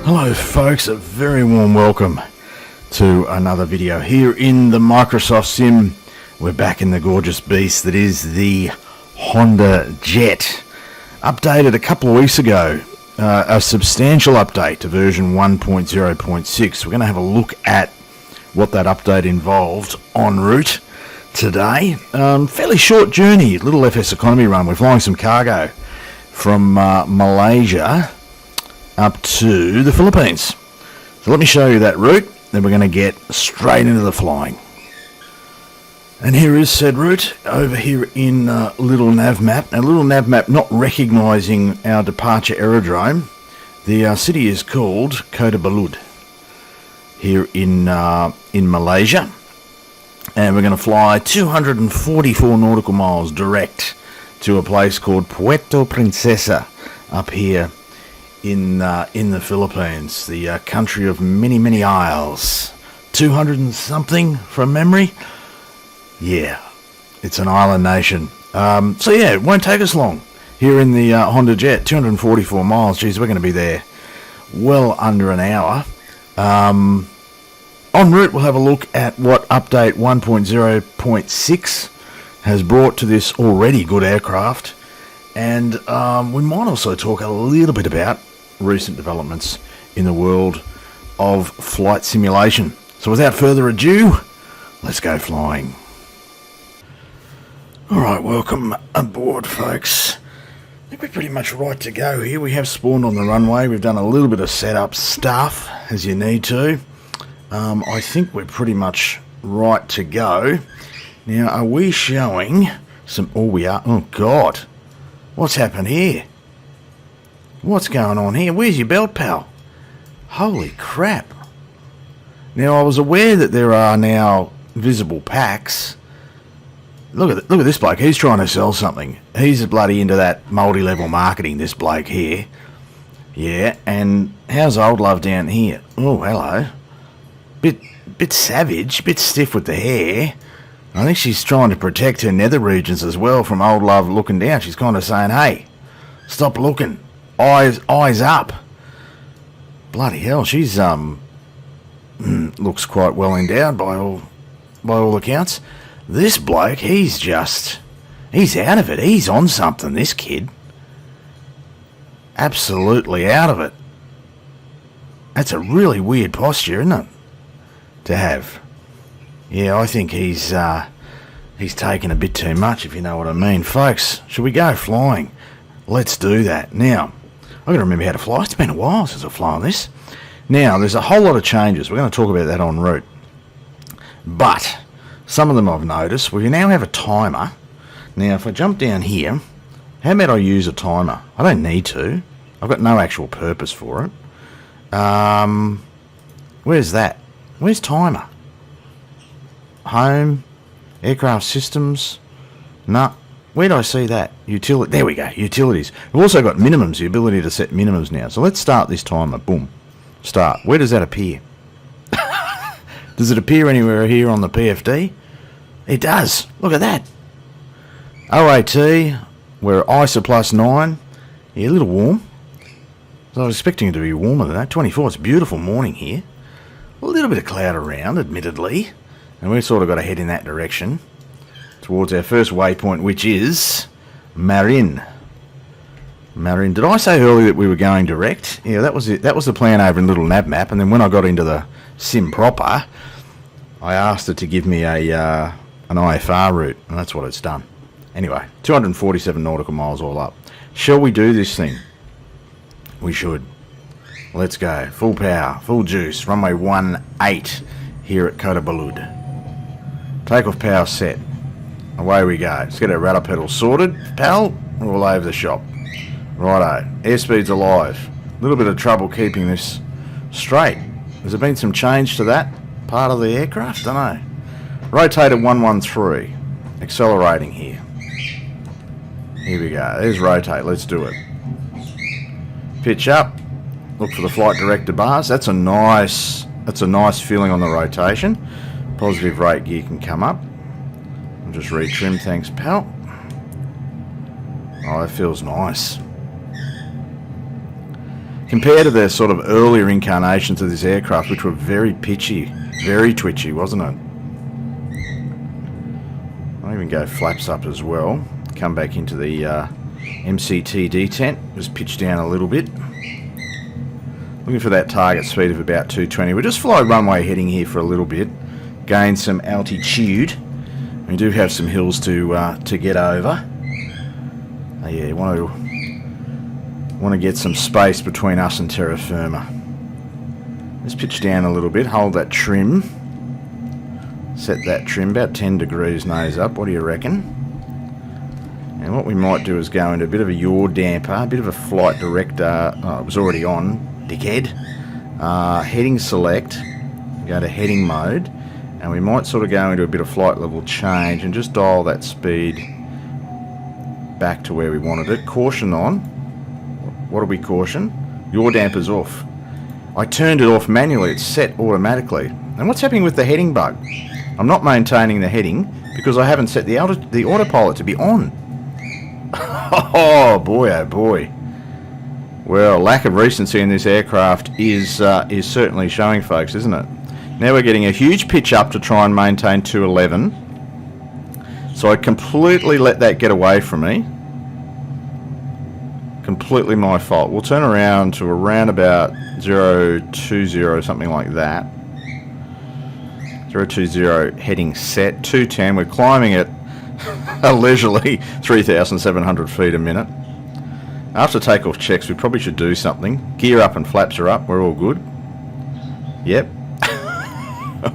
Hello folks, a very warm welcome to another video here in the Microsoft Sim. We're back in the gorgeous beast that is the HondaJet. Updated a couple of weeks ago, a substantial update to version 1.0.6. We're going to have a look at what that update involved en route today. Fairly short journey, little FS economy run. We're flying some cargo from Malaysia up to the Philippines. So let me show you that route, then we're going to get straight into the flying. And here is said route over here in little nav map. Now little nav map not recognising our departure aerodrome. The city is called Kota Belud here in Malaysia, and we're going to fly 244 nautical miles direct to a place called Puerto Princesa up here in the Philippines, the country of many isles. 200 and something from memory. Yeah, it's an island nation. So yeah, it won't take us long here in the HondaJet. 244 miles. Geez, we're going to be there well under an hour. En route, we'll have a look at what update 1.0.6 has brought to this already good aircraft, and we might also talk a little bit about recent developments in the world of flight simulation. So without further ado, let's go flying. Alright, welcome aboard folks. I think we're pretty much right to go here. We have spawned on the runway. We've done a little bit of setup stuff as you need to. I think we're pretty much right to go. Now, are we showing some... Oh, we are. Oh, God. What's happened here? What's going on here? Where's your belt, pal? Holy crap. Now, I was aware that there are now visible packs. Look at this bloke. He's trying to sell something. He's bloody into that multi-level marketing, this bloke here. Yeah, and how's old love down here? Oh, hello. Bit savage, bit stiff with the hair. I think she's trying to protect her nether regions as well from old love looking down. She's kind of saying, hey, stop looking. Eyes up. Bloody hell, she's looks quite well endowed by all accounts. This bloke, he's out of it. He's on something, this kid. Absolutely out of it. That's a really weird posture, isn't it? To have. Yeah, I think he's taken a bit too much, if you know what I mean. Folks, should we go flying? Let's do that. Now, I've got to remember how to fly. It's been a while since I've flown this. Now, there's a whole lot of changes. We're going to talk about that en route. But some of them I've noticed. We now have a timer. Now, if I jump down here, how about I use a timer? I don't need to. I've got no actual purpose for it. Where's that? Where's timer? Home, aircraft systems. No. Where do I see that? Utility. There we go. Utilities. We've also got minimums, the ability to set minimums now. So let's start this timer. Boom. Start. Where does that appear? Does it appear anywhere here on the PFD? It does. Look at that. OAT, we're ISA +9. Yeah, a little warm. So I was expecting it to be warmer than that. 24. It's a beautiful morning here. A little bit of cloud around, admittedly. And we've sort of got to head in that direction towards our first waypoint, which is Marin. Marin. Did I say earlier that we were going direct? Yeah, that was it. That was the plan over in little nav map. And then when I got into the sim proper, I asked it to give me an IFR route, and that's what it's done. Anyway, 247 nautical miles all up. Shall we do this thing? We should. Let's go. Full power, full juice. Runway 18 here at Kota Belud. Takeoff power set. Away we go. Let's get our rudder pedal sorted, pal. We're all over the shop. Righto. Airspeed's alive. A little bit of trouble keeping this straight. Has there been some change to that part of the aircraft? Don't know. Rotate at 113. Accelerating here. Here we go. There's rotate. Let's do it. Pitch up. Look for the flight director bars. That's a nice feeling on the rotation. Positive rate gear can come up. I'll just retrim. Thanks, pal. Oh, that feels nice. compared to the sort of earlier incarnations of this aircraft, which were very pitchy, very twitchy, wasn't it? I'll even go flaps up as well. Come back into the MCT detent. Just pitch down a little bit. Looking for that target speed of about 220. We'll just fly runway heading here for a little bit. Gain some altitude. We do have some hills to get over. Yeah, you want to get some space between us and terra firma. Let's pitch down a little bit. Hold that trim. Set that trim about 10 degrees nose up. What do you reckon? And what we might do is go into a bit of a yaw damper, a bit of a flight director. Oh, it was already on, dickhead. Heading select. Go to heading mode. And we might sort of go into a bit of flight level change and just dial that speed back to where we wanted it. Caution on. What do we caution? Yaw damper's off. I turned it off manually. It's set automatically. And what's happening with the heading bug? I'm not maintaining the heading because I haven't set the autopilot to be on. Oh boy, oh boy. Well, lack of recency in this aircraft is certainly showing, folks, isn't it? Now we're getting a huge pitch up to try and maintain 211. So I completely let that get away from me. Completely my fault. We'll turn around to around about 020, something like that. 020 heading set, 210. We're climbing at a leisurely 3,700 feet a minute. After takeoff checks, we probably should do something. Gear up and flaps are up. We're all good. Yep.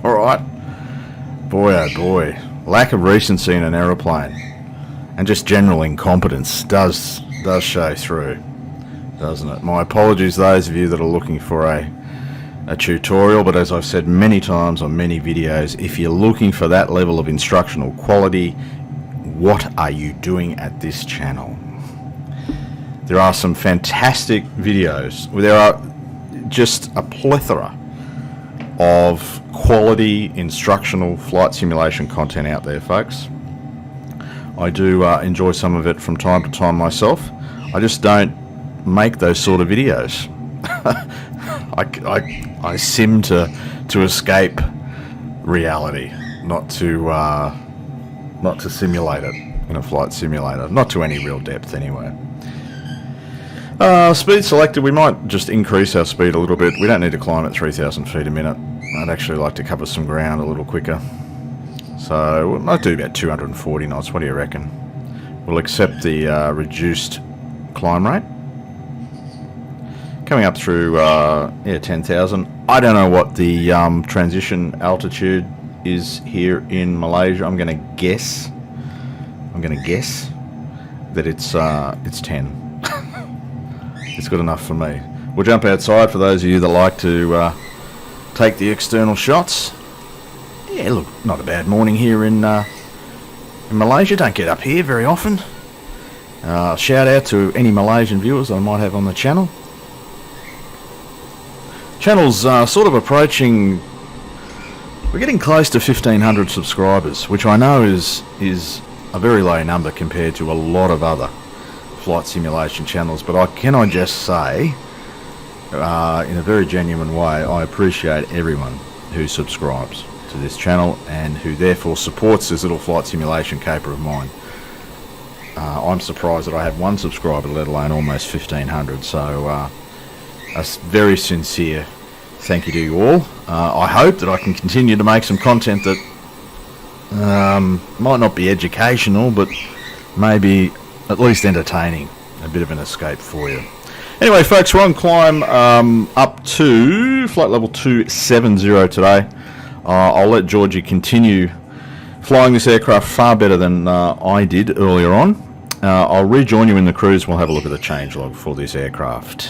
All right. Boy, oh boy. Lack of recency in an aeroplane and just general incompetence does show through, doesn't it? My apologies those of you that are looking for a tutorial, but as I've said many times on many videos, if you're looking for that level of instructional quality, what are you doing at this channel? There are some fantastic videos. There are just a plethora of quality instructional flight simulation content out there, folks. I do enjoy some of it from time to time myself. I just don't make those sort of videos. I sim to escape reality, not to simulate it in a flight simulator. Not to any real depth, anyway. Speed selected. We might just increase our speed a little bit. We don't need to climb at 3,000 feet a minute. I'd actually like to cover some ground a little quicker. So we might do about 240 knots. What do you reckon? We'll accept the reduced climb rate. Coming up through 10,000. I don't know what the transition altitude is here in Malaysia. I'm going to guess that it's 10. It's good enough for me. We'll jump outside for those of you that like to take the external shots. Yeah, look, not a bad morning here in Malaysia. Don't get up here very often. Shout out to any Malaysian viewers I might have on the channel. Channel's sort of approaching. We're getting close to 1,500 subscribers, which I know is a very low number compared to a lot of other flight simulation channels. But can I just say, in a very genuine way, I appreciate everyone who subscribes to this channel and who therefore supports this little flight simulation caper of mine. I'm surprised that I have one subscriber, let alone almost 1,500. So a very sincere thank you to you all. I hope that I can continue to make some content that might not be educational, but maybe at least entertaining, a bit of an escape for you. Anyway, folks, we're on climb up to flight level 270 today. I'll let Georgie continue flying this aircraft far better than I did earlier on. I'll rejoin you in the cruise. We'll have a look at the changelog for this aircraft.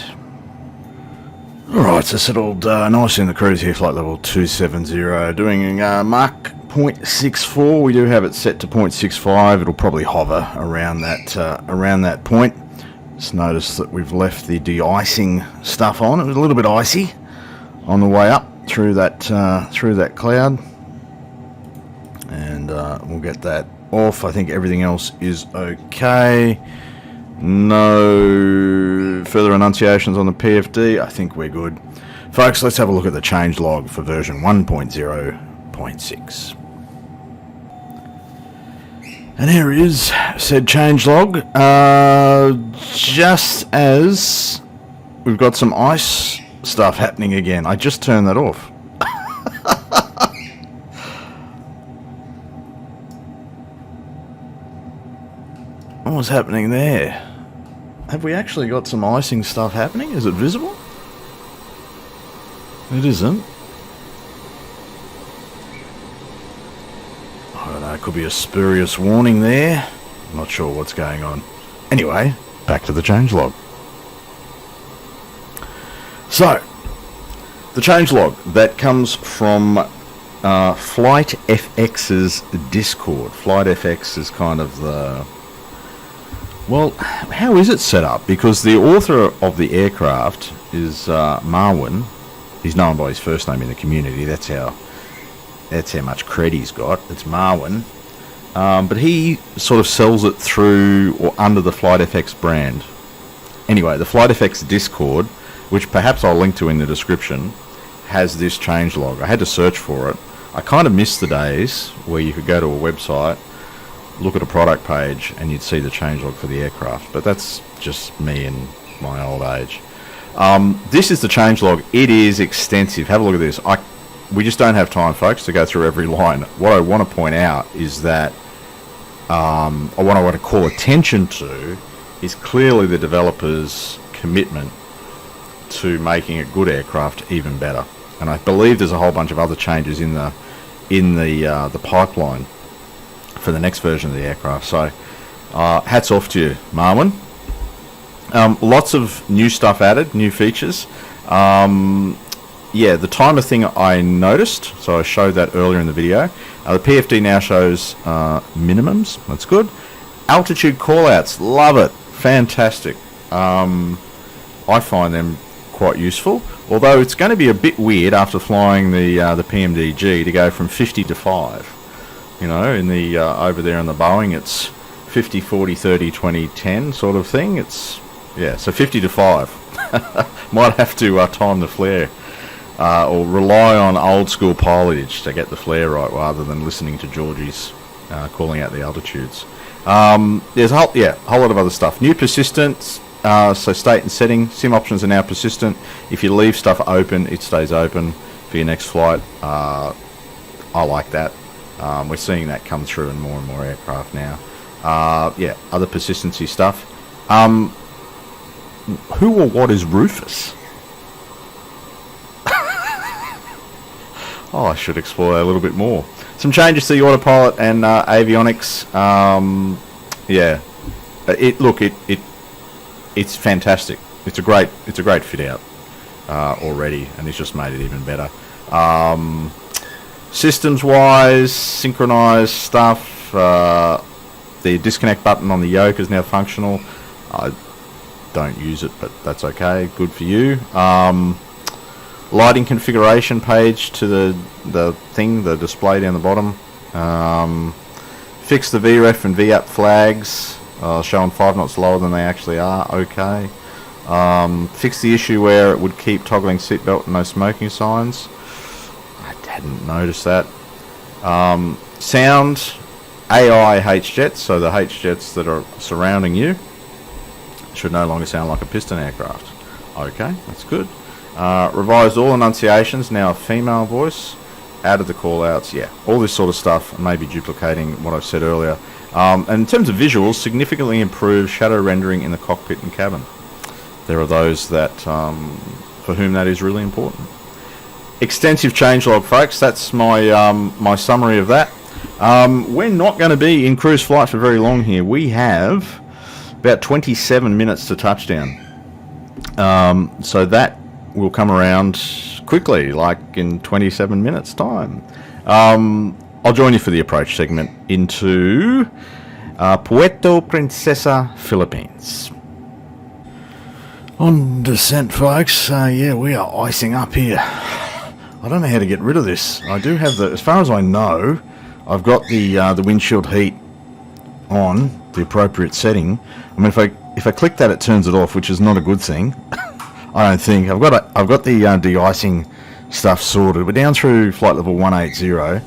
Alright, so settled nicely in the cruise here, flight level 270, doing Mach 0.64. We do have it set to 0.65. It'll probably hover around that point. Just notice that we've left the de-icing stuff on. It was a little bit icy on the way up through that cloud, and we'll get that off. I think everything else is okay. No further enunciations on the PFD. I think we're good. Folks, let's have a look at the changelog for version 1.0.6. And here is said changelog. Just as we've got some ice stuff happening again. I just turned that off. What was happening there? Have we actually got some icing stuff happening? Is it visible? It isn't. I don't know, it could be a spurious warning there. I'm not sure what's going on. Anyway, back to the changelog. So, the changelog that comes from Flight FX's Discord. Flight FX is kind of the... Well, how is it set up? Because the author of the aircraft is Marwin. He's known by his first name in the community. That's how much cred he's got. It's Marwin. But he sort of sells it through or under the Flight FX brand. Anyway, the Flight FX Discord, which perhaps I'll link to in the description, has this changelog. I had to search for it. I kind of missed the days where you could go to a website, look at a product page, and you'd see the changelog for the aircraft. But that's just me in my old age. This is the changelog. It is extensive. Have a look at this. We just don't have time, folks, to go through every line. What I want to point out is that, or what I want to call attention to, is clearly the developers' commitment to making a good aircraft even better. And I believe there's a whole bunch of other changes in the pipeline for the next version of the aircraft. So hats off to you, Marwin. Lots of new stuff added, new features. Yeah, the timer thing I noticed, so I showed that earlier in the video. The PFD now shows minimums. That's good. Altitude callouts, love it, fantastic. I find them quite useful, although it's going to be a bit weird after flying the PMDG to go from 50 to 5. You know, in the over there in the Boeing, it's 50, 40, 30, 20, 10 sort of thing. It's, yeah, so 50 to 5. Might have to time the flare, or rely on old school pilotage to get the flare right rather than listening to Georgie's calling out the altitudes. There's a whole lot of other stuff. New persistence, so state and setting. Sim options are now persistent. If you leave stuff open, it stays open for your next flight. I like that. We're seeing that come through in more and more aircraft now. Yeah, other persistency stuff. Who or what is Rufus? Oh, I should explore that a little bit more. Some changes to the autopilot and avionics. Yeah, it's fantastic. It's a great fit out already, and it's just made it even better. Systems wise, synchronized stuff. The disconnect button on the yoke is now functional. I don't use it, but that's okay. Good for you. Lighting configuration page to the thing, the display down the bottom. Fix the VREF and VAP flags, showing 5 knots lower than they actually are. Okay. Fix the issue where it would keep toggling seatbelt and no smoking signs. I hadn't noticed that. Sound, AI HJets, so the HJets that are surrounding you should no longer sound like a piston aircraft. Okay, that's good. Revised all enunciations, now a female voice. Added the call-outs, yeah, all this sort of stuff, maybe duplicating what I've said earlier. And in terms of visuals, significantly improved shadow rendering in the cockpit and cabin. There are those that for whom that is really important. Extensive changelog, folks. That's my my summary of that. We're not going to be in cruise flight for very long here. We have about 27 minutes to touchdown. So that will come around quickly, like in 27 minutes time. I'll join you for the approach segment into Puerto Princesa, Philippines. On descent, folks. Yeah, we are icing up here. I don't know how to get rid of this. I do have as far as I know, I've got the windshield heat on the appropriate setting. I mean, if I click that, it turns it off, which is not a good thing. I don't think. I've got the de-icing stuff sorted. We're down through flight level 180,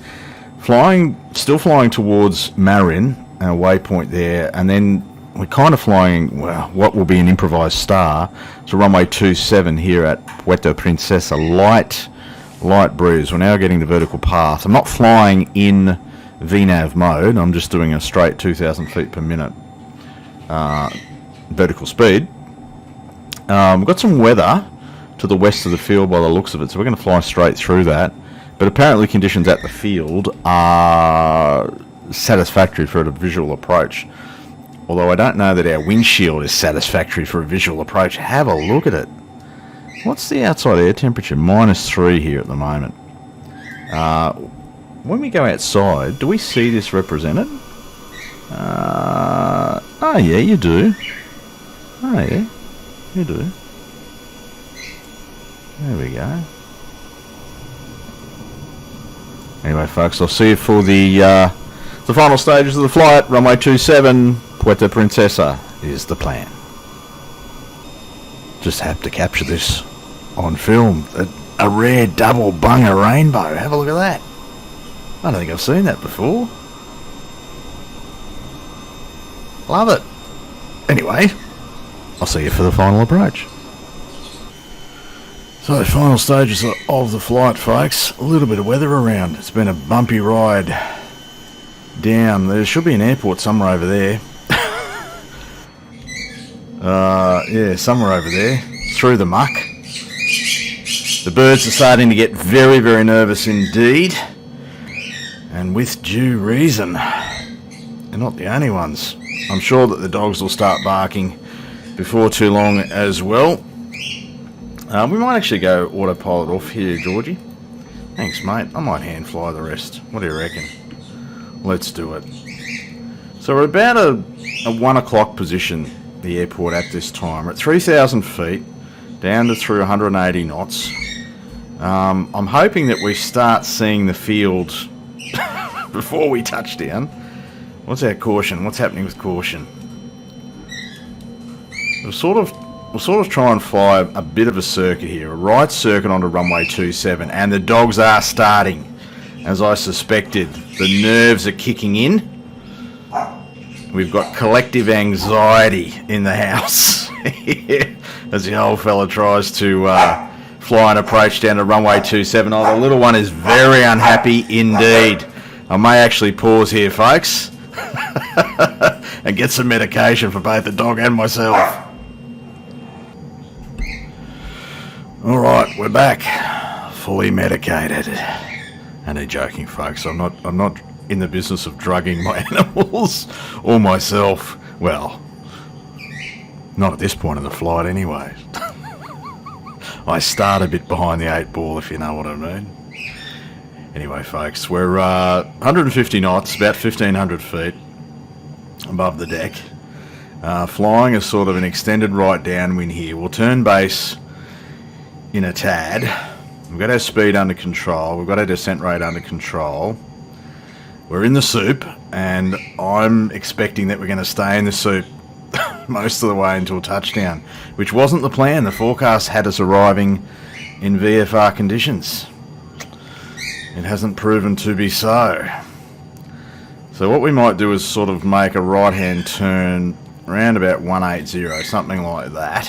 still flying towards Marin, our waypoint there, and then we're kind of flying, well, what will be an improvised star, to runway 27 here at Puerto Princesa. Light breeze. We're now getting the vertical path. I'm not flying in VNAV mode. I'm just doing a straight 2,000 feet per minute vertical speed. We've got some weather to the west of the field by the looks of it, so we're going to fly straight through that. But apparently conditions at the field are satisfactory for a visual approach. Although I don't know that our windshield is satisfactory for a visual approach. Have a look at it. What's the outside air temperature? -3 here at the moment. When we go outside, do we see this represented? Oh yeah, you do. Oh yeah, you do. There we go. Anyway, folks, I'll see you for the final stages of the flight. Runway 27, Puerto Princesa is the plan. Just have to capture this on film. A rare double bunger rainbow. Have a look at that. I don't think I've seen that before. Love it. Anyway, I'll see you for the final approach. So, final stages of the flight, folks. A little bit of weather around. It's been a bumpy ride down. There should be an airport somewhere over there. Yeah, somewhere over there. Through the muck. The birds are starting to get very, very nervous indeed. And with due reason. They're not the only ones. I'm sure that the dogs will start barking before too long as well. We might actually go autopilot off here, Georgie. Thanks, mate. I might hand fly the rest. What do you reckon? Let's do it. So we're about a 1 o'clock position, the airport at this time. We're at 3,000 feet, down to through 180 knots. I'm hoping that we start seeing the field before we touch down. What's our caution? What's happening with caution? We'll sort of try and fly a bit of a circuit here, a right circuit onto runway 27, and the dogs are starting. As I suspected, the nerves are kicking in. We've got collective anxiety in the house as the old fella tries to fly an approach down to runway 27. Oh, the little one is very unhappy indeed. I may actually pause here, folks, and get some medication for both the dog and myself. Alright, we're back. Fully medicated. And they're joking, folks. I'm not in the business of drugging my animals or myself. Well, not at this point in the flight anyway. I start a bit behind the 8 ball, if you know what I mean. Anyway, folks, we're 150 knots, about 1,500 feet above the deck. Flying a sort of an extended right downwind here. We'll turn base in a tad. We've got our speed under control. We've got our descent rate under control. We're in the soup, and I'm expecting that we're going to stay in the soup most of the way until touchdown, which wasn't the plan. The forecast had us arriving in VFR conditions. It hasn't proven to be so. So what we might do is sort of make a right-hand turn around about 180, something like that.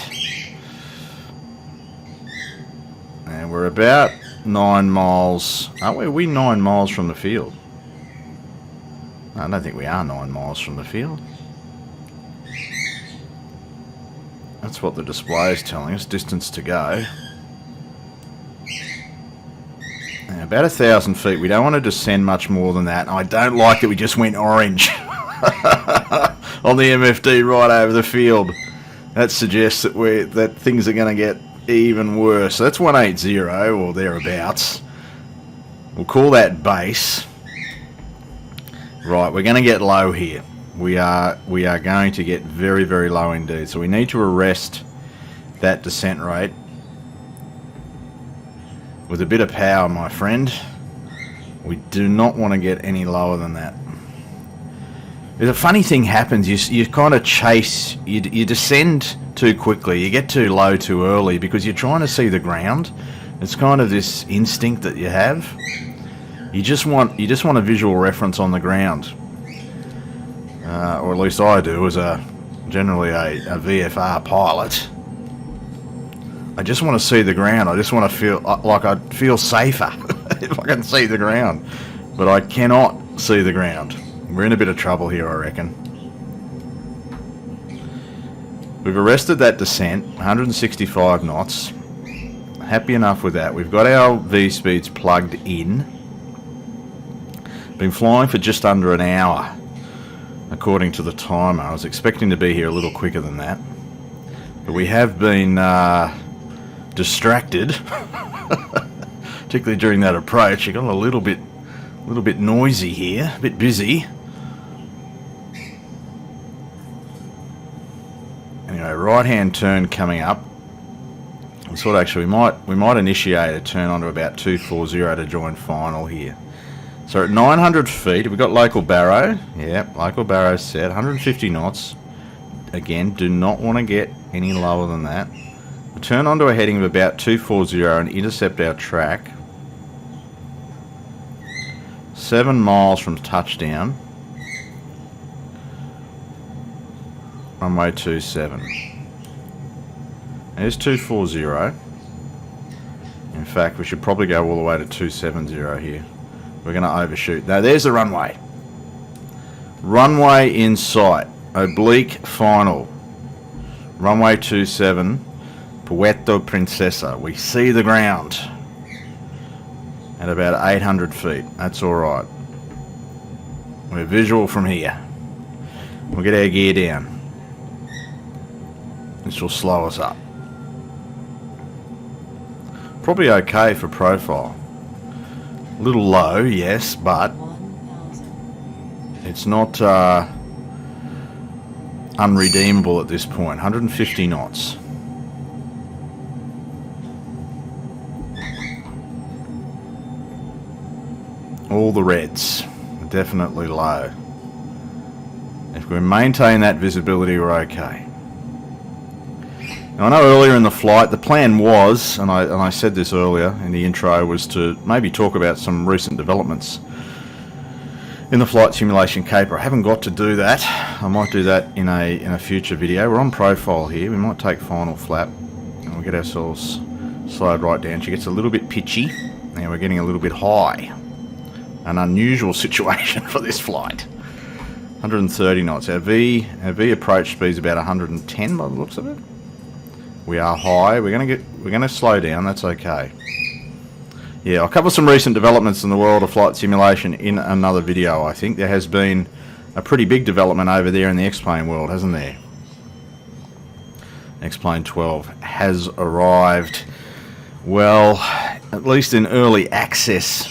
And we're about 9 miles, aren't we? Are we 9 miles from the field? I don't think we are 9 miles from the field. That's what the display is telling us, distance to go. And about 1,000 feet, we don't want to descend much more than that. I don't like that we just went orange on the MFD right over the field. That suggests that things are going to get even worse. So that's 180 or thereabouts. We'll call that base. Right, we're going to get low here. We are going to get very, very low indeed. So we need to arrest that descent rate with a bit of power, my friend. We do not want to get any lower than that. a funny thing happens. You kind of chase, you descend too quickly, you get too low too early because you're trying to see the ground. It's kind of this instinct that you have. You just want a visual reference on the ground, or at least I do as generally a VFR pilot. I just want to see the ground. I just want to feel like I'd feel safer if I can see the ground, but I cannot see the ground. We're in a bit of trouble here, I reckon. We've arrested that descent, 165 knots. Happy enough with that. We've got our V speeds plugged in. Been flying for just under an hour, according to the timer. I was expecting to be here a little quicker than that, but we have been distracted, particularly during that approach. It got a little bit noisy here, a bit busy. Anyway, right-hand turn coming up. I thought actually we might initiate a turn onto about 240 to join final here. So at 900 feet, we've got local barrow. Yep, local barrow set, 150 knots. Again, do not want to get any lower than that. We'll turn onto a heading of about 240 and intercept our track. 7 miles from touchdown. Runway 27. There's 240. In fact, we should probably go all the way to 270 here. We're going to overshoot. Now, there's the runway. Runway in sight. Oblique final. Runway 27. Puerto Princesa. We see the ground at about 800 feet. That's alright. We're visual from here. We'll get our gear down. This will slow us up. Probably okay for profile. A little low, yes, but it's not unredeemable at this point. 150 knots. All the reds, definitely low. If we maintain that visibility, we're okay. Now, I know earlier in the flight, the plan was, and I said this earlier in the intro, was to maybe talk about some recent developments in the flight simulation caper. I haven't got to do that. I might do that in a future video. We're on profile here. We might take final flap, and we'll get ourselves slowed right down. She gets a little bit pitchy. Now we're getting a little bit high. An unusual situation for this flight. 130 knots. Our V approach speed is about 110 by the looks of it. We are high. We're gonna slow down. That's okay. Yeah, I'll cover some recent developments in the world of flight simulation in another video. I think there has been a pretty big development over there in the X-Plane world, hasn't there? X-Plane 12 has arrived. Well, at least in early access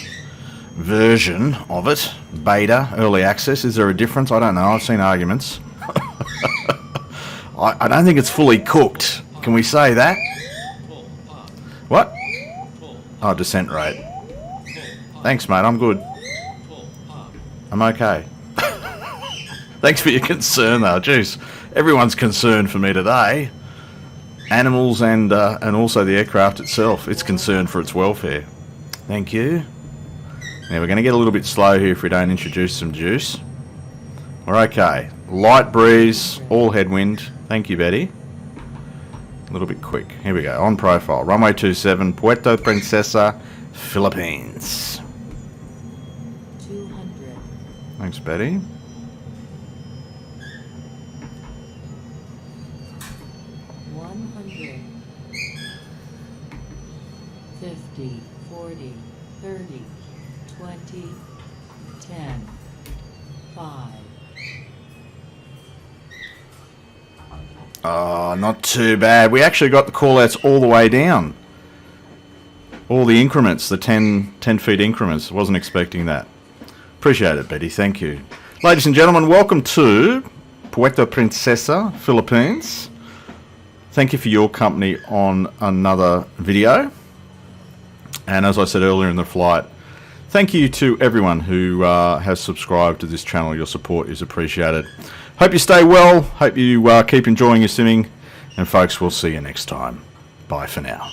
version of it. Beta, early access. Is there a difference? I don't know. I've seen arguments. I don't think it's fully cooked. Can we say that? What? Oh, descent rate. Thanks, mate. I'm good. I'm okay. Thanks for your concern, though. Jeez, everyone's concerned for me today. Animals and also the aircraft itself. It's concerned for its welfare. Thank you. Now we're going to get a little bit slow here if we don't introduce some juice. We're okay. Light breeze, all headwind. Thank you, Betty. A little bit quick. Here we go. On profile. Runway 27, Puerto Princesa, Philippines. 200. Thanks, Betty. 100. 50, 40, 30, 20, 10, 5. Oh, not too bad. We actually got the call-outs all the way down. All the increments, the 10 feet increments. Wasn't expecting that. Appreciate it, Betty. Thank you. Ladies and gentlemen, welcome to Puerto Princesa, Philippines. Thank you for your company on another video. And as I said earlier in the flight, thank you to everyone who has subscribed to this channel. Your support is appreciated. Hope you stay well. Hope you keep enjoying your simming. And folks, we'll see you next time. Bye for now.